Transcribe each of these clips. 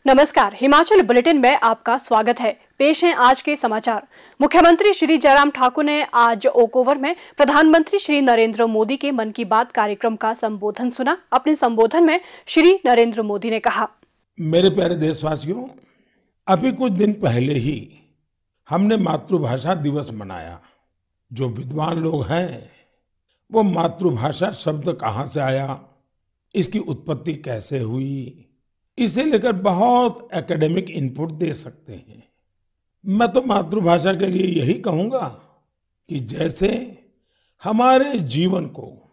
नमस्कार, हिमाचल बुलेटिन में आपका स्वागत है। पेश हैं आज के समाचार। मुख्यमंत्री श्री जयराम ठाकुर ने आज ओक ओवर में प्रधानमंत्री श्री नरेंद्र मोदी के मन की बात कार्यक्रम का संबोधन सुना। अपने संबोधन में श्री नरेंद्र मोदी ने कहा, मेरे प्यारे देशवासियों, अभी कुछ दिन पहले ही हमने मातृभाषा दिवस मनाया। जो विद्वान लोग हैं वो मातृभाषा शब्द कहाँ से आया, इसकी उत्पत्ति कैसे हुई, इसे लेकर बहुत एकेडमिक इनपुट दे सकते हैं। मैं तो मातृभाषा के लिए यही कहूंगा कि जैसे हमारे जीवन को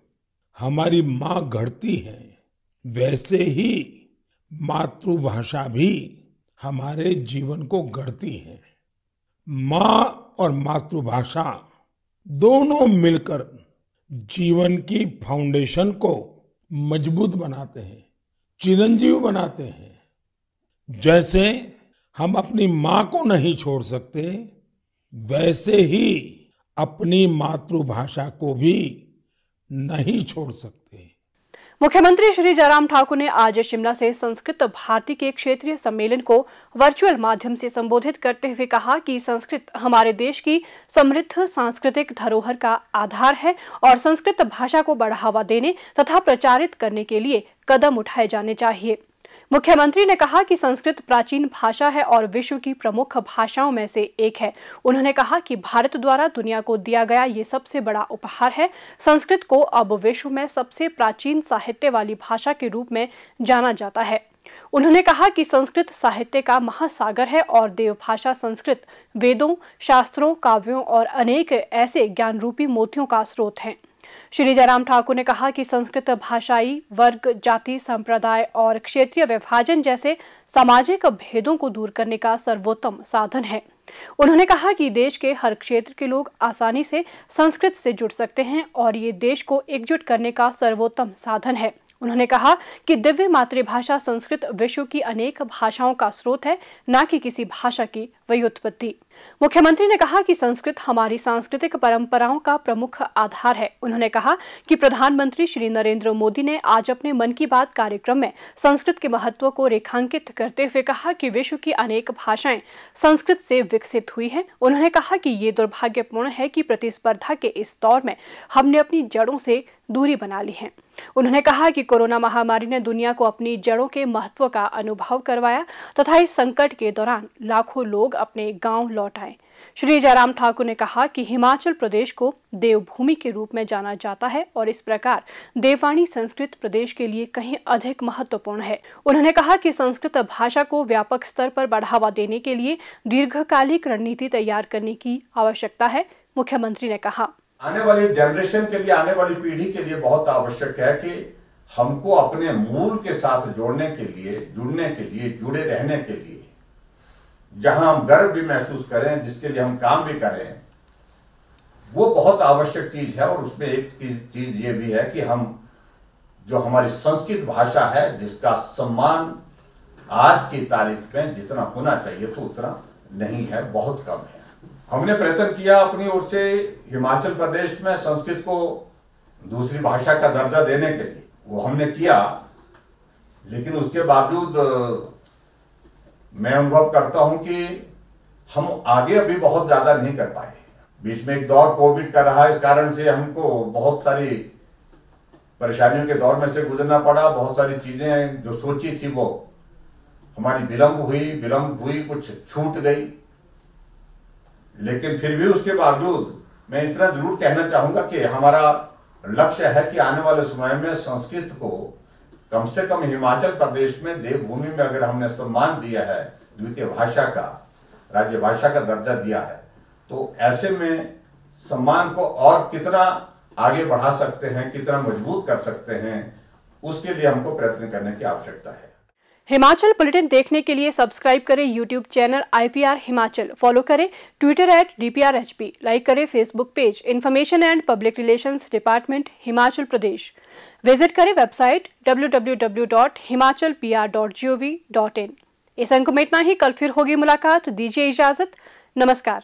हमारी माँ गढ़ती है, वैसे ही मातृभाषा भी हमारे जीवन को गढ़ती है। माँ और मातृभाषा दोनों मिलकर जीवन की फाउंडेशन को मजबूत बनाते हैं, चिरंजीव बनाते हैं। जैसे हम अपनी माँ को नहीं छोड़ सकते, वैसे ही अपनी मातृभाषा को भी नहीं छोड़ सकते। मुख्यमंत्री श्री जयराम ठाकुर ने आज शिमला से संस्कृत भारती के क्षेत्रीय सम्मेलन को वर्चुअल माध्यम से संबोधित करते हुए कहा कि संस्कृत हमारे देश की समृद्ध सांस्कृतिक धरोहर का आधार है और संस्कृत भाषा को बढ़ावा देने तथा प्रचारित करने के लिए कदम उठाए जाने चाहिए। मुख्यमंत्री ने कहा कि संस्कृत प्राचीन भाषा है और विश्व की प्रमुख भाषाओं में से एक है। उन्होंने कहा कि भारत द्वारा दुनिया को दिया गया ये सबसे बड़ा उपहार है। संस्कृत को अब विश्व में सबसे प्राचीन साहित्य वाली भाषा के रूप में जाना जाता है। उन्होंने कहा कि संस्कृत साहित्य का महासागर है और देवभाषा संस्कृत वेदों, शास्त्रों, काव्यों और अनेक ऐसे ज्ञान रूपी मोतियों का स्रोत है। श्री जयराम ठाकुर ने कहा कि संस्कृत भाषाई वर्ग, जाति, संप्रदाय और क्षेत्रीय विभाजन जैसे सामाजिक भेदों को दूर करने का सर्वोत्तम साधन है। उन्होंने कहा कि देश के हर क्षेत्र के लोग आसानी से संस्कृत से जुड़ सकते हैं और ये देश को एकजुट करने का सर्वोत्तम साधन है। उन्होंने कहा कि दिव्य मातृभाषा संस्कृत विश्व की अनेक भाषाओं का स्रोत है, न कि किसी भाषा की व्युत्पत्ति। मुख्यमंत्री ने कहा कि संस्कृत हमारी सांस्कृतिक परंपराओं का प्रमुख आधार है। उन्होंने कहा कि प्रधानमंत्री श्री नरेंद्र मोदी ने आज अपने मन की बात कार्यक्रम में संस्कृत के महत्व को रेखांकित करते हुए कहा कि विश्व की अनेक भाषाएं संस्कृत से विकसित हुई हैं। उन्होंने कहा कि ये दुर्भाग्यपूर्ण है कि प्रतिस्पर्धा के इस दौर में हमने अपनी जड़ों से दूरी बना ली है। उन्होंने कहा कि कोरोना महामारी ने दुनिया को अपनी जड़ों के महत्व का अनुभव करवाया तथा इस संकट के दौरान लाखों लोग अपने गांव लौट आए। श्री जयराम ठाकुर ने कहा कि हिमाचल प्रदेश को देवभूमि के रूप में जाना जाता है और इस प्रकार देववाणी संस्कृत प्रदेश के लिए कहीं अधिक महत्वपूर्ण है। उन्होंने कहा कि संस्कृत भाषा को व्यापक स्तर पर बढ़ावा देने के लिए दीर्घकालिक रणनीति तैयार करने की आवश्यकता है। मुख्यमंत्री ने कहा, आने वाली जनरेशन के लिए, आने वाली पीढ़ी के लिए बहुत आवश्यक है कि हमको अपने मूल के साथ जुड़ने के लिए, जुड़े रहने के लिए, जहां हम गर्व भी महसूस करें, जिसके लिए हम काम भी करें, वो बहुत आवश्यक चीज है। और उसमें एक चीज ये भी है कि हम जो हमारी संस्कृत भाषा है, जिसका सम्मान आज की तारीख में जितना होना चाहिए तो उतना नहीं है, बहुत कम है। हमने प्रयत्न किया अपनी ओर से हिमाचल प्रदेश में संस्कृत को दूसरी भाषा का दर्जा देने के लिए, वो हमने किया, लेकिन उसके बावजूद मैं अनुभव करता हूं कि हम आगे अभी बहुत ज्यादा नहीं कर पाए। बीच में एक दौर कोविड का रहा, इस कारण से हमको बहुत सारी परेशानियों के दौर में से गुजरना पड़ा। बहुत सारी चीजें जो सोची थी वो हमारी विलंब हुई, कुछ छूट गई। लेकिन फिर भी उसके बावजूद मैं इतना जरूर कहना चाहूंगा कि हमारा लक्ष्य है कि आने वाले समय में संस्कृत को कम से कम हिमाचल प्रदेश में देवभूमि में अगर हमने सम्मान दिया है, द्वितीय भाषा का, राज्य भाषा का दर्जा दिया है, तो ऐसे में सम्मान को और कितना आगे बढ़ा सकते हैं, कितना मजबूत कर सकते हैं, उसके लिए हमको प्रयत्न करने की आवश्यकता है। हिमाचल बुलेटिन देखने के लिए सब्सक्राइब करें YouTube channel IPR Himachal, follow करें ट्विटर @DPRHP, लाइक करें Facebook page information and public relations department Himachal Pradesh, visit करें वेबसाइट www.himachalpr.gov.in। इस अंक में इतना ही। कल फिर होगी मुलाकात, दीजिए इजाजत। नमस्कार।